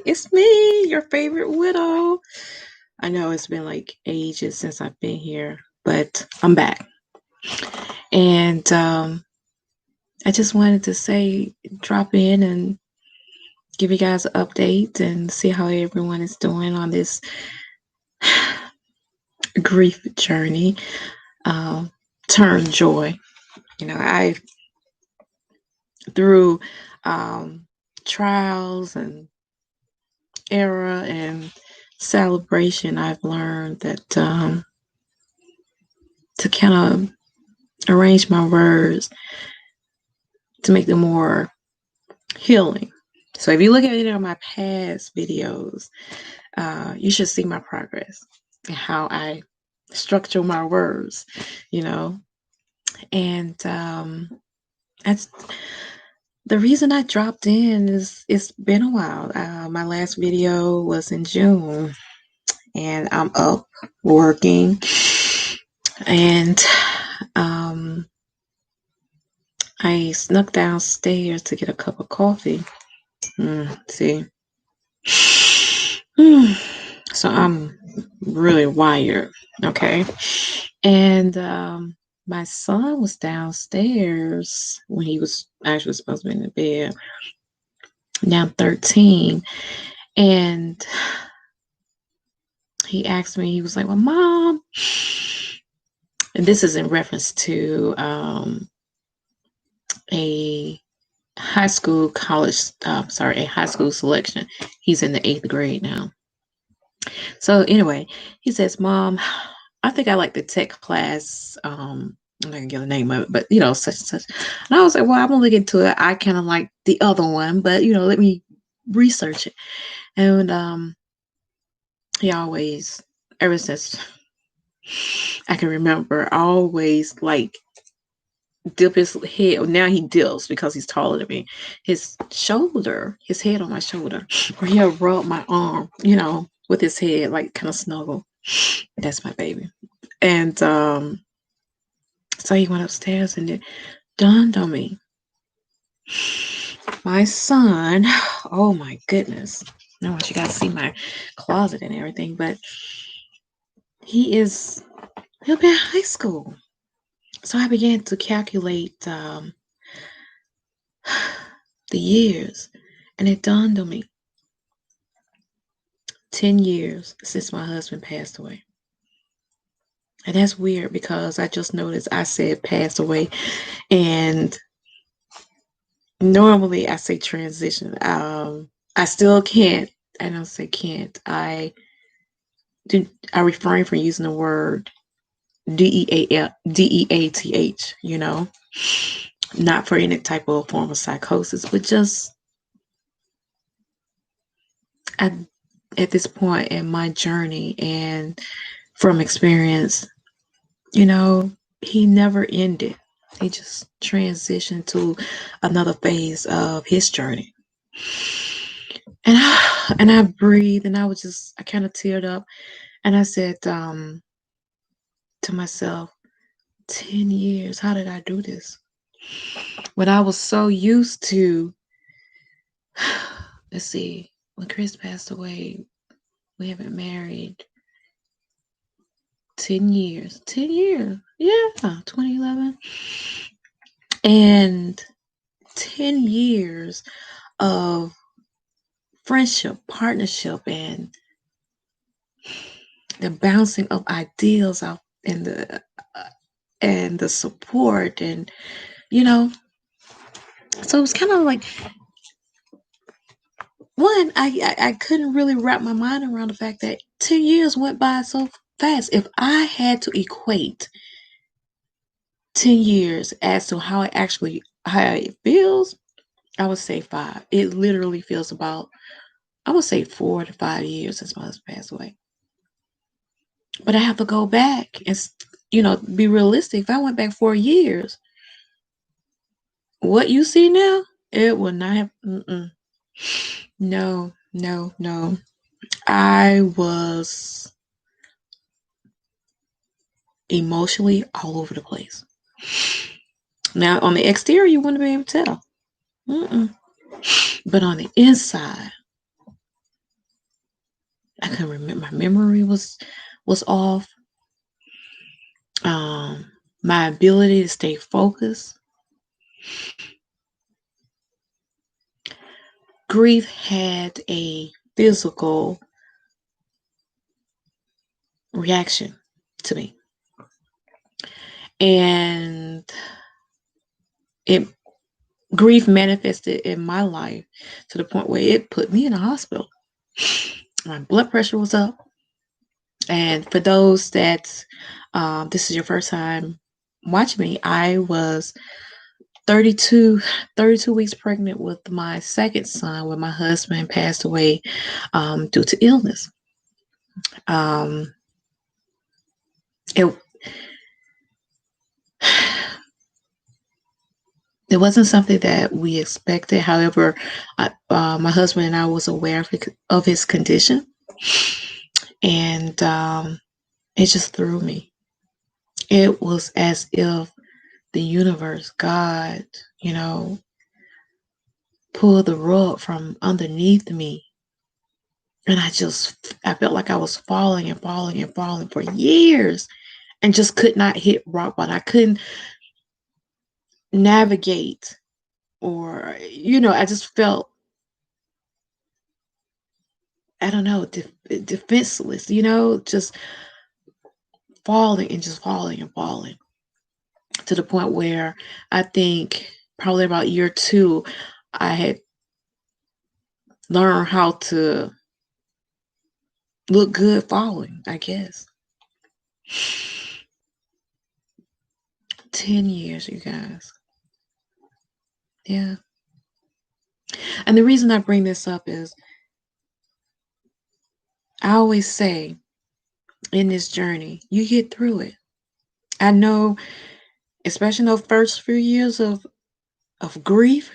It's me, your favorite widow. I know it's been like ages since I've been here, but I'm back. And I just wanted to say, drop in and give you guys an update and see how everyone is doing on this grief journey. Turn joy. I through trials and error and celebration, I've learned that to kind of arrange my words to make them more healing. So if you look at any of my past videos, you should see my progress and how I structure my words, you know. And that's the reason I dropped in is it's been a while. My last video was in June, and I'm up working, and I snuck downstairs to get a cup of coffee. See. So I'm really wired, okay? And my son was downstairs when he was actually supposed to be in the bed. Now 13. And he asked me, he was like, well, Mom, and this is in reference to a high school selection. He's in the 8th grade now. So anyway, he says, Mom, I think I like the tech class. I'm not gonna get the name of it, but such and such. And I was like, well, I'm gonna look into it. I kind of like the other one, but let me research it. And he always, ever since I can remember, always like dip his head. Now he dips because he's taller than me. His head on my shoulder, or he'll rub my arm, with his head, like kind of snuggle. That's my baby. And so he went upstairs, and it dawned on me. My son, oh my goodness. I want you guys to see my closet and everything, but he'll be in high school. So I began to calculate the years, and it dawned on me. 10 years since my husband passed away. And that's weird because I just noticed I said passed away, and normally I say transition. I still can't. I don't say can't. I refrain from using the word DEATH, not for any type of form of psychosis, but just at this point in my journey and from experience, he never ended. He just transitioned to another phase of his journey. And I breathed, and I kind of teared up, and I said to myself, 10 years, how did I do this? When I was so used to, let's see, when Chris passed away, we haven't married 10 years. 10 years. Yeah, 2011. And 10 years of friendship, partnership, and the bouncing of ideals out and the support, and so it was kind of like, one, I couldn't really wrap my mind around the fact that 10 years went by so fast. If I had to equate 10 years as to how it feels, I would say 5. It literally feels about, I would say 4 to 5 years since my husband passed away. But I have to go back and, be realistic. If I went back 4 years, what you see now, it would not have, no. I was emotionally all over the place. Now, on the exterior, you wouldn't be able to tell. But on the inside, I couldn't remember. My memory was off. My ability to stay focused. Grief had a physical reaction to me. And it grief manifested in my life to the point where it put me in a hospital. My blood pressure was up. And for those that this is your first time watching me, I was 32 weeks pregnant with my second son when my husband passed away due to illness. It it wasn't something that we expected. However, my husband and I was aware of his condition, and it just threw me. It was as if the universe, God, pulled the rug from underneath me. And I felt like I was falling and falling and falling for years and just could not hit rock bottom. I couldn't navigate or, I just felt, I don't know, defenseless, just falling and just falling and falling to the point where I think probably about year 2, I had learned how to look good falling, I guess. 10 years, you guys. Yeah. And the reason I bring this up is I always say in this journey, you get through it. I know, especially in those first few years of grief.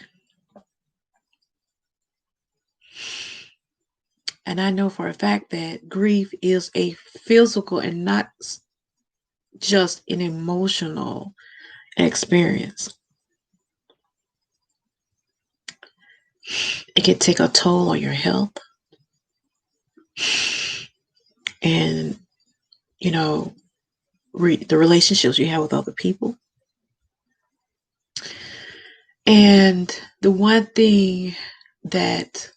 And I know for a fact that grief is a physical and not just an emotional experience. It can take a toll on your health. And, the relationships you have with other people. And the one thing that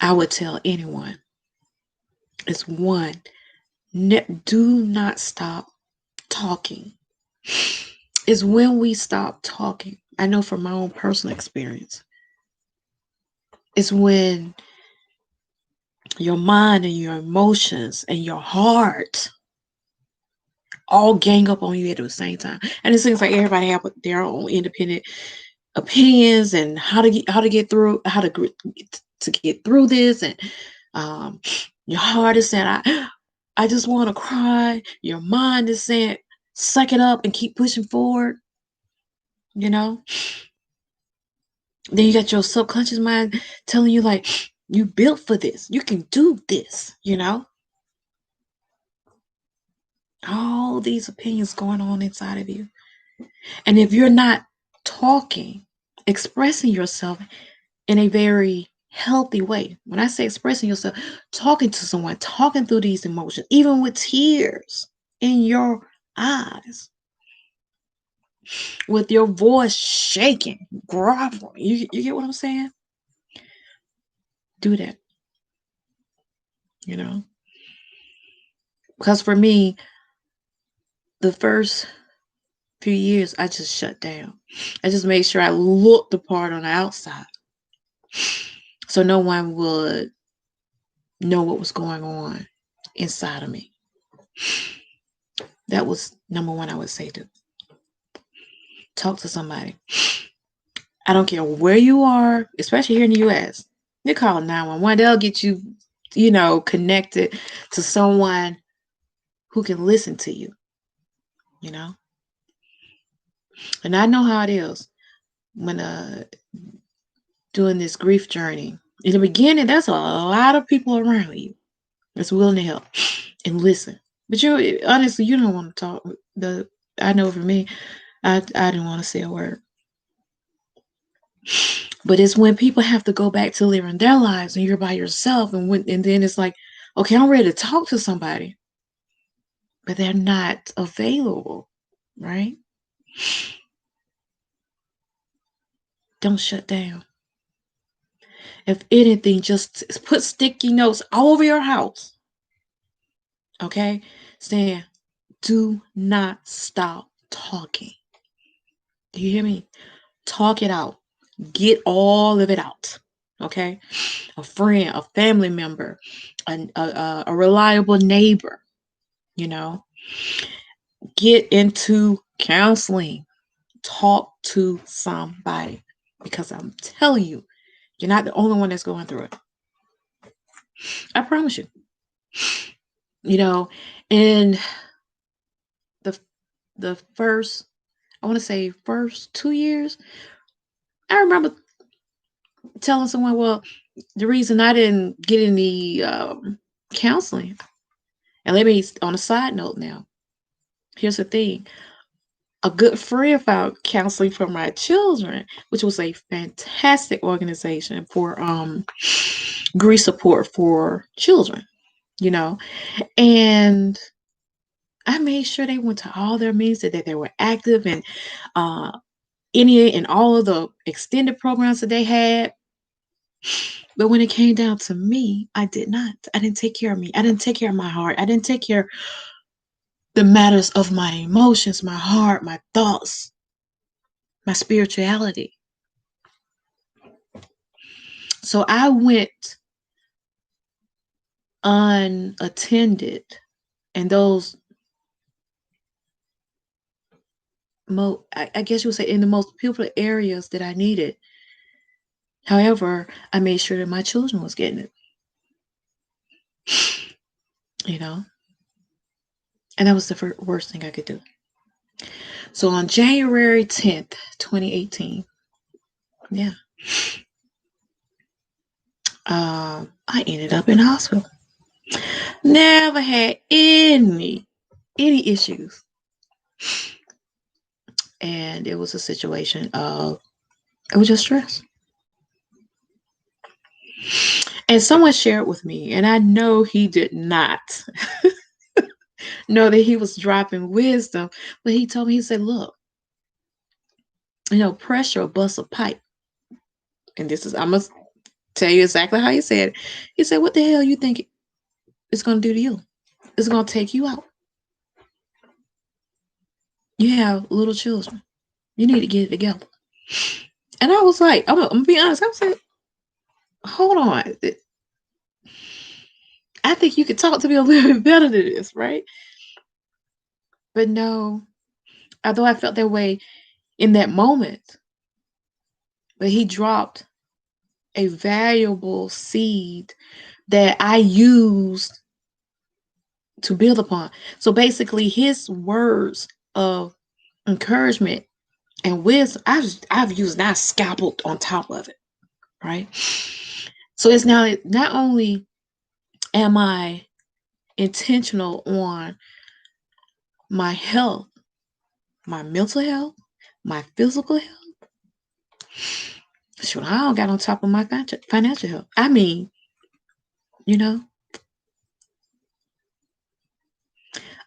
I would tell anyone is one, do not stop talking. It's when we stop talking. I know from my own personal experience. It's when your mind and your emotions and your heart all gang up on you at the same time. And it seems like everybody have their own independent opinions and how to get through this. And your heart is saying, I just want to cry. Your mind is saying, suck it up and keep pushing forward. Then you got your subconscious mind telling you, like, you built for this. You can do this, All these opinions going on inside of you. And if you're not talking, expressing yourself in a very healthy way, when I say expressing yourself, talking to someone, talking through these emotions, even with tears in your eyes, with your voice shaking, groveling. You get what I'm saying? Do that. Because for me, the first few years, I just shut down. I just made sure I looked the part on the outside, so no one would know what was going on inside of me. That was number one. I would say to talk to somebody. I don't care where you are, especially here in the U.S. You call 911. They'll get you, connected to someone who can listen to you. And I know how it is when doing this grief journey. In the beginning, there's a lot of people around you that's willing to help and listen. But honestly, you don't want to talk. I know for me, I didn't want to say a word. But it's when people have to go back to living their lives and you're by yourself, and then it's like, okay, I'm ready to talk to somebody, but they're not available, right? Don't shut down. If anything, just put sticky notes all over your house. Okay? Saying, do not stop talking. Do you hear me? Talk it out. Get all of it out. Okay? A friend, a family member, a reliable neighbor, you know, get into counseling. Talk to somebody, because I'm telling you, you're not the only one that's going through it. I promise you. You know, in the the first, I want to say first 2 years, I remember telling someone, well, the reason I didn't get any counseling, and let me, on a side note now, here's the thing. A good friend found counseling for my children, which was a fantastic organization for grief support for children, you know. And I made sure they went to all their meetings, that they were active in uh, any and all of the extended programs that they had. But when it came down to me, I did not. I didn't take care of me. I didn't take care of my heart. I didn't take care of the matters of my emotions, my heart, my thoughts, my spirituality. So I went unattended, and those I guess you would say, in the most popular areas that I needed. However, I made sure that my children was getting it, you know, and that was the worst thing I could do. So on January 10th, 2018, yeah, I ended up in the hospital. Never had any issues, and it was a situation of, it was just stress. And someone shared with me, and I know he did not know that he was dropping wisdom, but he told me, he said, look, pressure will bust a pipe. And this is, I must tell you exactly how he said it. He said, what the hell you think it's going to do to you? It's going to take you out. You have little children. You need to get it together. And I was like, I'm going to be honest. I was like, hold on. I think you could talk to me a little bit better than this, right? But no, although I felt that way in that moment, but he dropped a valuable seed that I used to build upon. So basically, his words of encouragement and wisdom, I've used, and I scalpeled on top of it, right? So it's now, not only am I intentional on my health, my mental health, my physical health. Sure, I don't got on top of my financial health. I mean, you know,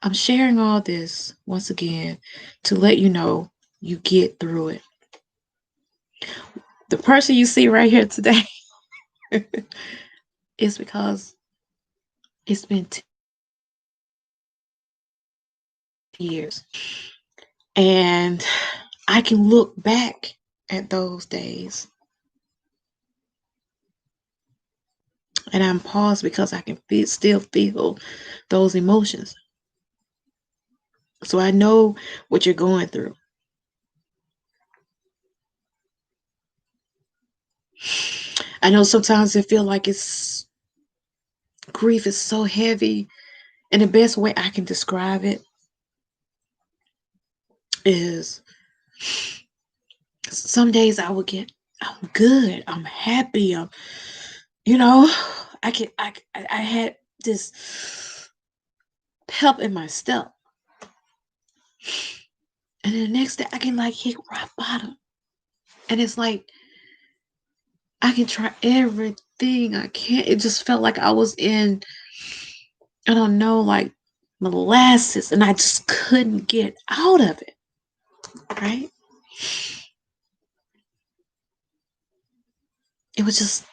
I'm sharing all this once again to let you know you get through it. The person you see right here today is because it's been 10 years. And I can look back at those days and I'm paused because I can still feel those emotions. So I know what you're going through. I know sometimes it feel like grief is so heavy, and the best way I can describe it is, some days I'm good, I'm happy, I had this pep in my step, and then the next day I can like hit rock bottom, and it's like I can try everything I can. It just felt like I was in, I don't know, like molasses, and I just couldn't get out of it. Right? It was just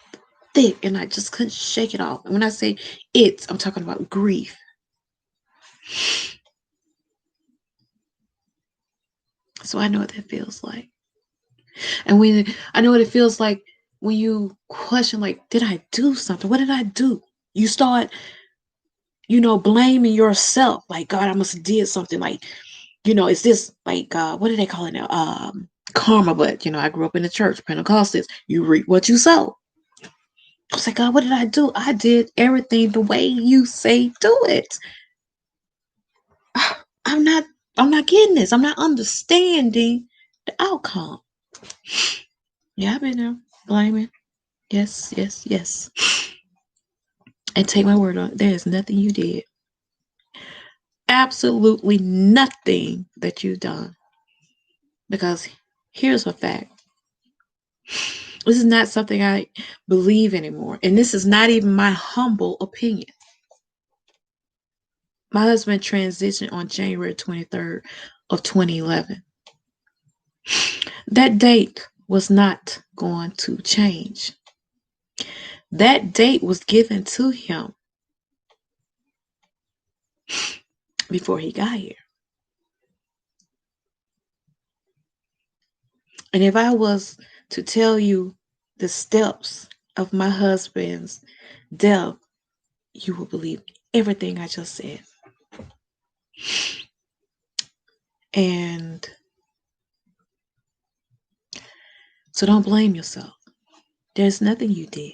thick, and I just couldn't shake it off. And when I say I'm talking about grief. So I know what that feels like. And when I know what it feels like when you question, like, did I do something? What did I do? You start, blaming yourself. Like, God, I must have did something. Like, is this like what do they call it now? Karma. But I grew up in the church, Pentecostals. You reap what you sow. I was like, God, what did I do? I did everything the way you say do it. I'm not getting this. I'm not understanding the outcome. Yeah, I've been there blaming. Yes, yes, yes. And take my word on it, there is nothing you did. Absolutely nothing that you've done. Because here's a fact. This is not something I believe anymore. And this is not even my humble opinion. My husband transitioned on January 23rd of 2011. That date was not going to change. That date was given to him before he got here. And if I was to tell you the steps of my husband's death, you will believe everything I just said. And so don't blame yourself. There's nothing you did.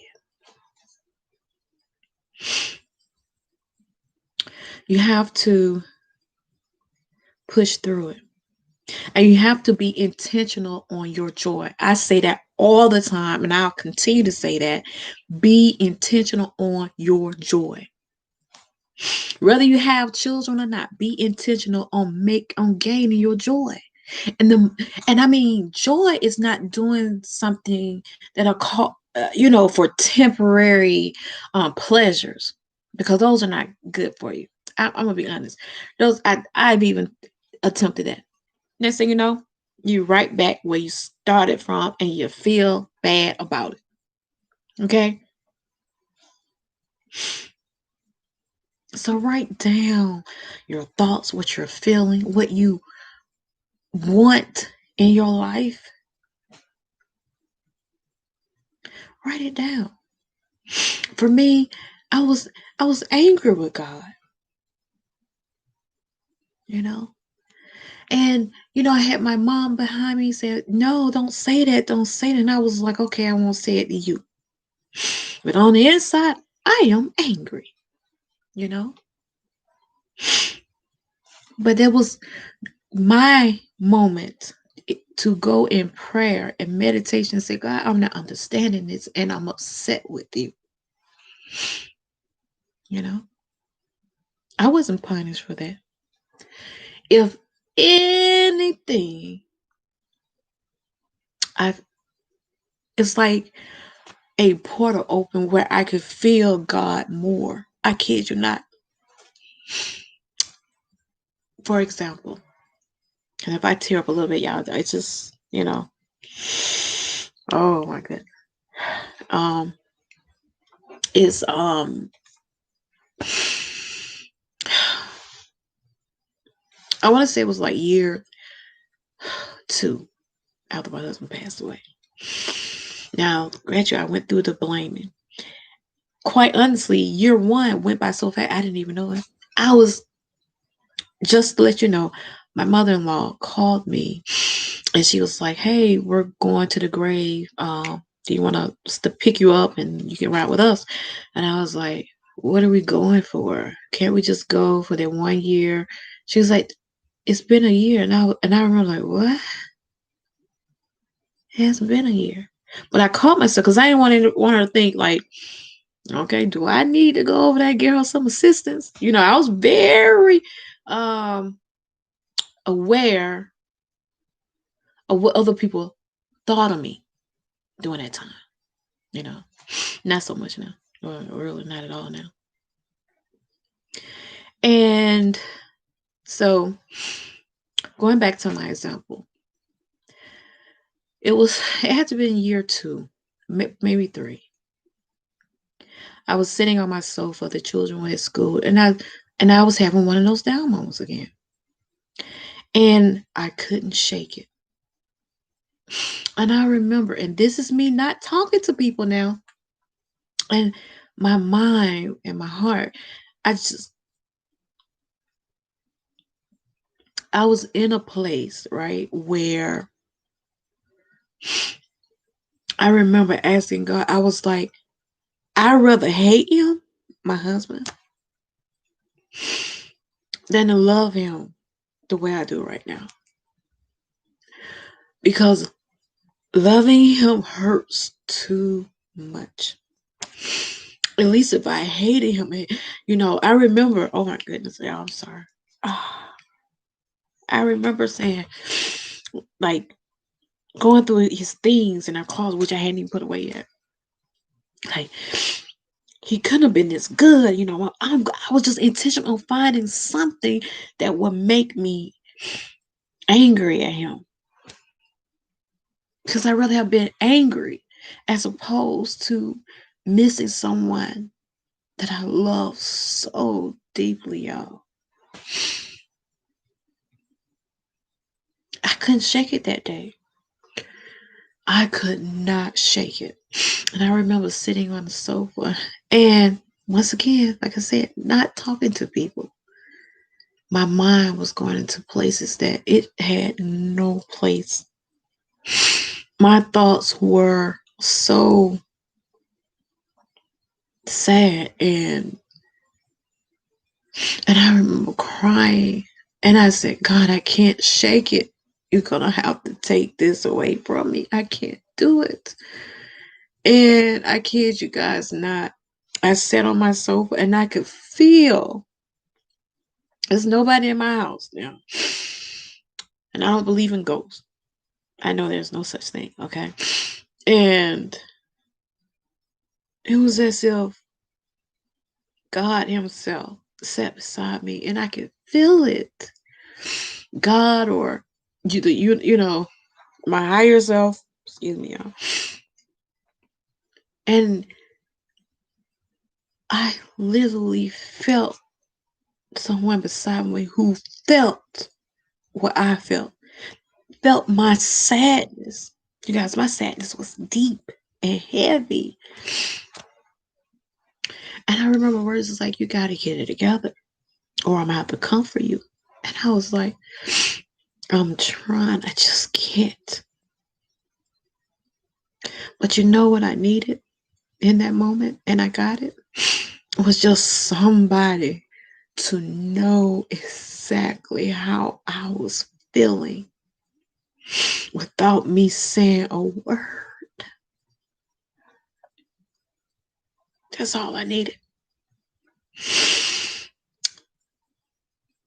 You have to push through it. And you have to be intentional on your joy. I say that all the time, and I'll continue to say that. Be intentional on your joy. Whether you have children or not, be intentional on gaining your joy. And I mean, joy is not doing something that are called, for temporary pleasures, because those are not good for you. I'm gonna be honest. I've even attempted that. Next thing you know, you right back where you started from, and you feel bad about it. Okay. So write down your thoughts, what you're feeling, what you want in your life. Write it down. For me, I was angry with God. And I had my mom behind me said, "No, don't say that, don't say that." And I was like, "Okay, I won't say it to you." But on the inside, I am angry. But that was my moment to go in prayer and meditation and say, "God, I'm not understanding this, and I'm upset with you." I wasn't punished for that. If anything, it's like a portal open where I could feel God more. I kid you not. For example, and if I tear up a little bit, y'all, it's just, oh my goodness. It's I want to say it was like year 2 after my husband passed away. Now, granted, I went through the blaming. Quite honestly, year 1 went by so fast I didn't even know it. I was, just to let you know, my mother-in-law called me and she was like, "Hey, we're going to the grave. Do you want us to pick you up and you can ride with us?" And I was like, "What are we going for? Can't we just go for that 1 year?" She was like, "It's been a year." And I remember, like, what? It hasn't been a year. But I caught myself because I didn't want her to think like, okay, do I need to go over there and get her some assistance? I was very aware of what other people thought of me during that time. you know, not so much now, or really not at all now. And so, going back to my example, it had to be in year 2, maybe 3. I was sitting on my sofa, the children were at school, and I was having one of those down moments again. And I couldn't shake it. And I remember, and this is me not talking to people now, and my mind and my heart, I was in a place, right, where I remember asking God, I was like, I'd rather hate him, my husband, than to love him the way I do right now. Because loving him hurts too much. At least if I hated him, I remember, oh my goodness, y'all, I'm sorry. I remember saying, like, going through his things in our closet, which I hadn't even put away yet. Like, he couldn't have been this good, I was just intentional on finding something that would make me angry at him. Because I'd rather have been angry as opposed to missing someone that I love so deeply, y'all. I couldn't shake it that day. I could not shake it. And I remember sitting on the sofa and once again, like I said, not talking to people. My mind was going into places that it had no place. My thoughts were so sad and I remember crying and I said, God, I can't shake it. You're gonna have to take this away from me. I can't do it. And I kid you guys not. I sat on my sofa and I could feel there's nobody in my house now. And I don't believe in ghosts. I know there's no such thing, okay? And it was as if God Himself sat beside me and I could feel it. God or my higher self, excuse me, y'all. And I literally felt someone beside me who felt what I felt my sadness. You guys, my sadness was deep and heavy. And I remember words was like, you got to get it together or I'm going to have to comfort you. And I was like, I'm trying. I just can't. But you know what I needed in that moment? And I got it. It was just somebody to know exactly how I was feeling without me saying a word. That's all I needed.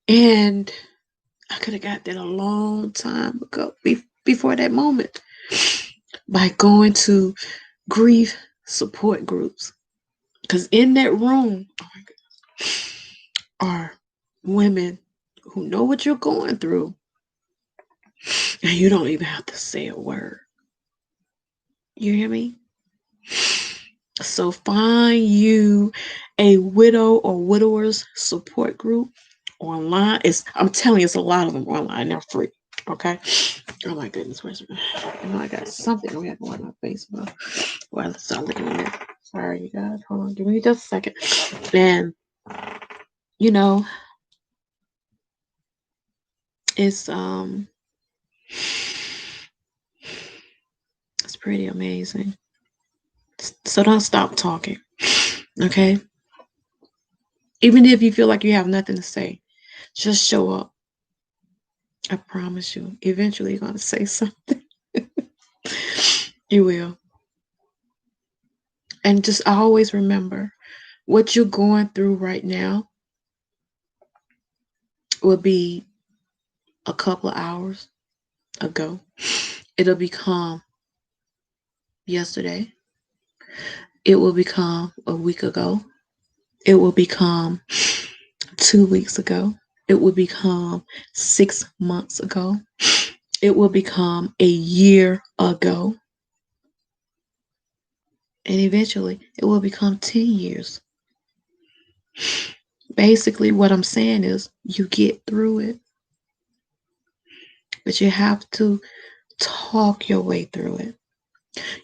And I could have got that a long time ago, before that moment, by going to grief support groups. Because in that room, oh my goodness, are women who know what you're going through, and you don't even have to say a word. You hear me? So find you a widow or widowers support group online. I'm telling you, it's a lot of them online. They're free. Okay. Oh my goodness, where's I got something we have on my Facebook. Well, let's start looking at it. Sorry, you guys. Hold on, give me just a second. And it's it's pretty amazing. So don't stop talking. Okay? Even if you feel like you have nothing to say, just show up. I promise you, eventually you're going to say something. You will. And just always remember what you're going through right now will be a couple of hours ago. It'll become yesterday. It will become a week ago. It will become 2 weeks ago. It will become 6 months ago. It will become a year ago. And eventually it will become 10 years. Basically, what I'm saying is you get through it, but you have to talk your way through it.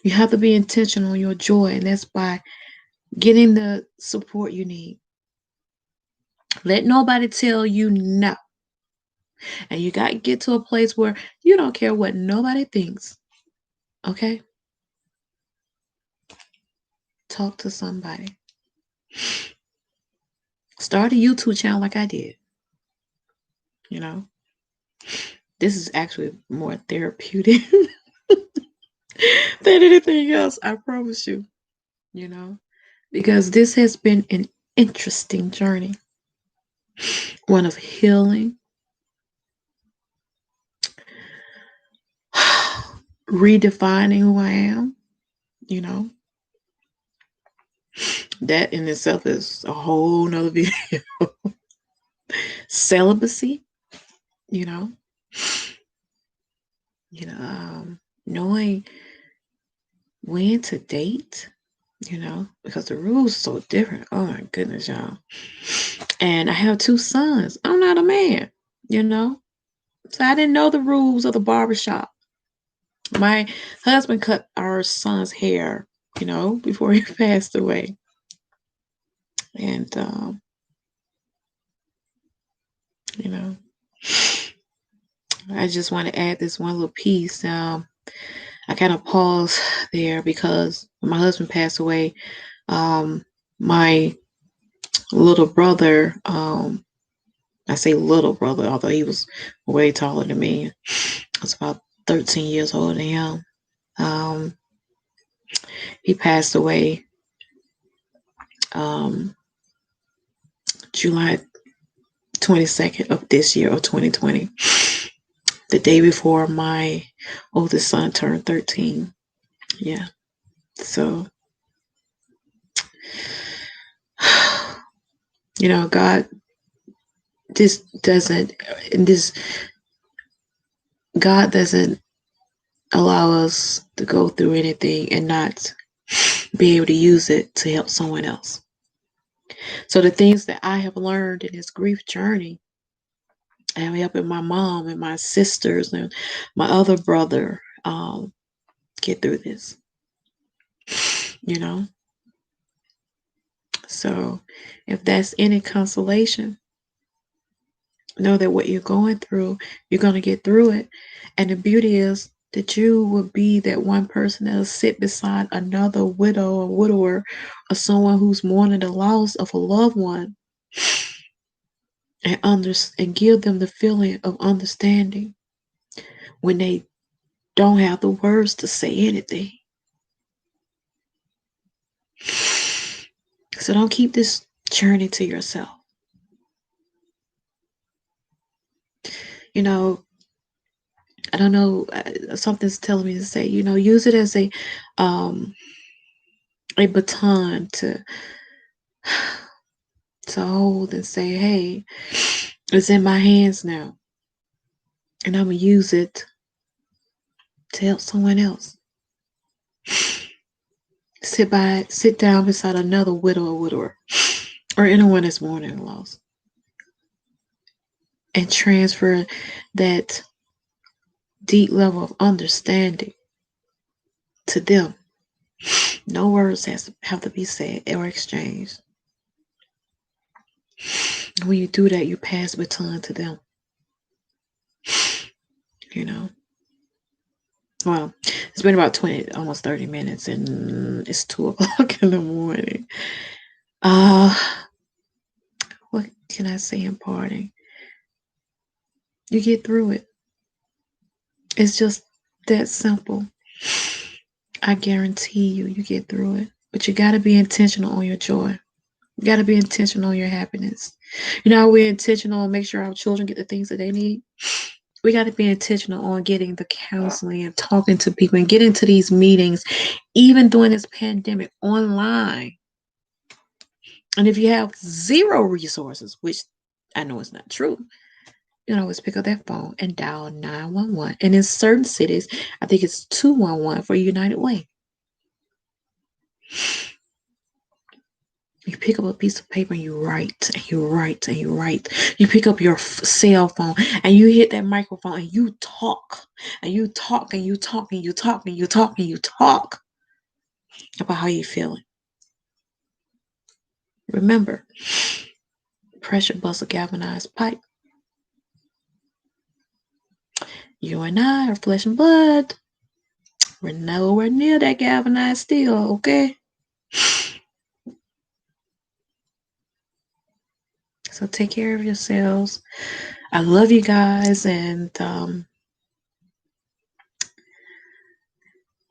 You have to be intentional on your joy, and that's by getting the support you need. Let nobody tell you no. And you got to get to a place where you don't care what nobody thinks. Okay? Talk to somebody. Start a YouTube channel like I did. You know, this is actually more therapeutic than anything else. I promise you, you know, because this has been an interesting journey, one of healing, redefining who I am, you know. That in itself is a whole nother video. Celibacy, you know, knowing when to date, because the rules are so different. Oh my goodness, y'all. And I have 2 sons. I'm not a man, so I didn't know the rules of the barbershop. My husband cut our son's hair, before he passed away. And, I just want to add this one little piece. I kind of paused there because when my husband passed away, my little brother, I say little brother, although he was way taller than me. I was about 13 years older than him. He passed away July 22nd of this year, of 2020, the day before my oldest son turned 13. Yeah. So, God God doesn't allow us to go through anything and not be able to use it to help someone else. So the things that I have learned in this grief journey, I'm helping my mom and my sisters and my other brother get through this. So if that's any consolation, know that what you're going through, you're going to get through it. And the beauty is that you will be that one person that'll sit beside another widow or widower or someone who's mourning the loss of a loved one and give them the feeling of understanding when they don't have the words to say anything. So don't keep this journey to yourself. I don't know, something's telling me to say, use it as a baton to hold and say, hey, it's in my hands now. And I'm going to use it to help someone else. Sit down beside another widow or widower or anyone that's mourning loss and transfer that deep level of understanding to them. No words have to be said or exchanged. When you do that, you pass the baton to them. Well, it's been about 20, almost 30 minutes, and it's 2:00 in the morning. What can I say in parting? You get through it. It's just that simple. I guarantee you get through it. But you got to be intentional on your joy. You got to be intentional on your happiness. We're intentional and make sure our children get the things that they need. We got to be intentional on getting the counseling and talking to people and getting to these meetings, even during this pandemic, online. And if you have zero resources, which I know is not true, you can always pick up that phone and dial 911. And in certain cities, I think it's 211 for United Way. You pick up a piece of paper and you write and you write and you write. You pick up your cell phone and you hit that microphone and you talk and you talk and you talk and you talk and you talk and you talk about how you're feeling. Remember, pressure busts a galvanized pipe. You and I are flesh and blood. We're nowhere near that galvanized steel, okay? So take care of yourselves. I love you guys, and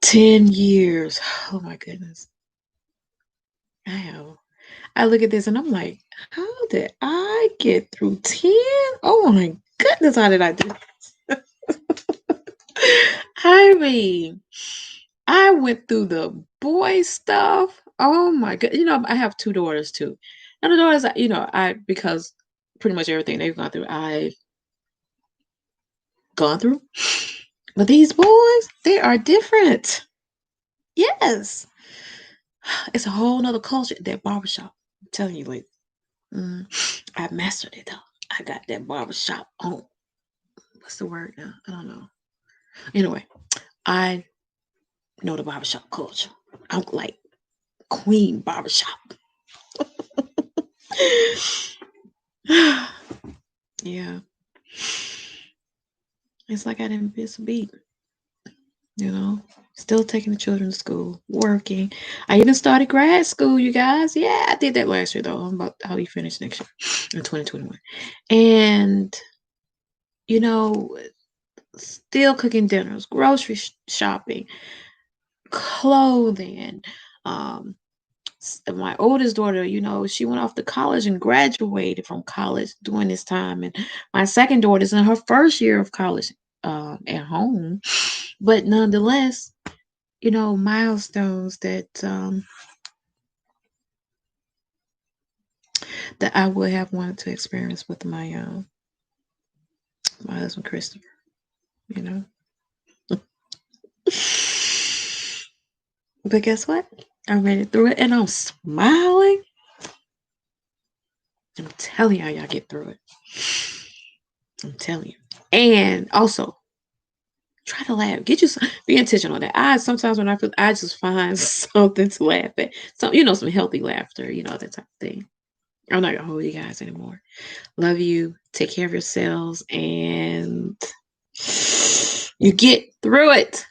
10 years. Oh my goodness. I look at this and I'm like, how did I get through 10? Oh my goodness, how did I do this? I mean, I went through the boy stuff. Oh my god. I have 2 daughters too. And the daughters, because pretty much everything they've gone through, I've gone through. But these boys, they are different. Yes. It's a whole nother culture, that barbershop. I'm telling you, like, I mastered it though. I got that barbershop on. What's the word now? I don't know. Anyway, I know the barbershop culture. I'm like queen barbershop. Yeah. It's like I didn't miss a beat. Still taking the children to school, working. I even started grad school, you guys. Yeah, I did that last year though. I'm about how we finish next year in 2021. And still cooking dinners, grocery shopping, clothing. My oldest daughter, she went off to college and graduated from college during this time. And my second daughter is in her first year of college at home. But nonetheless, milestones that I would have wanted to experience with my husband Christopher. But guess what? I made it through it and I'm smiling. I'm telling y'all get through it. I'm telling you. And also, try to laugh. Be intentional on that. Sometimes when I just find something to laugh at. Some healthy laughter, that type of thing. I'm not gonna hold you guys anymore. Love you. Take care of yourselves and you get through it.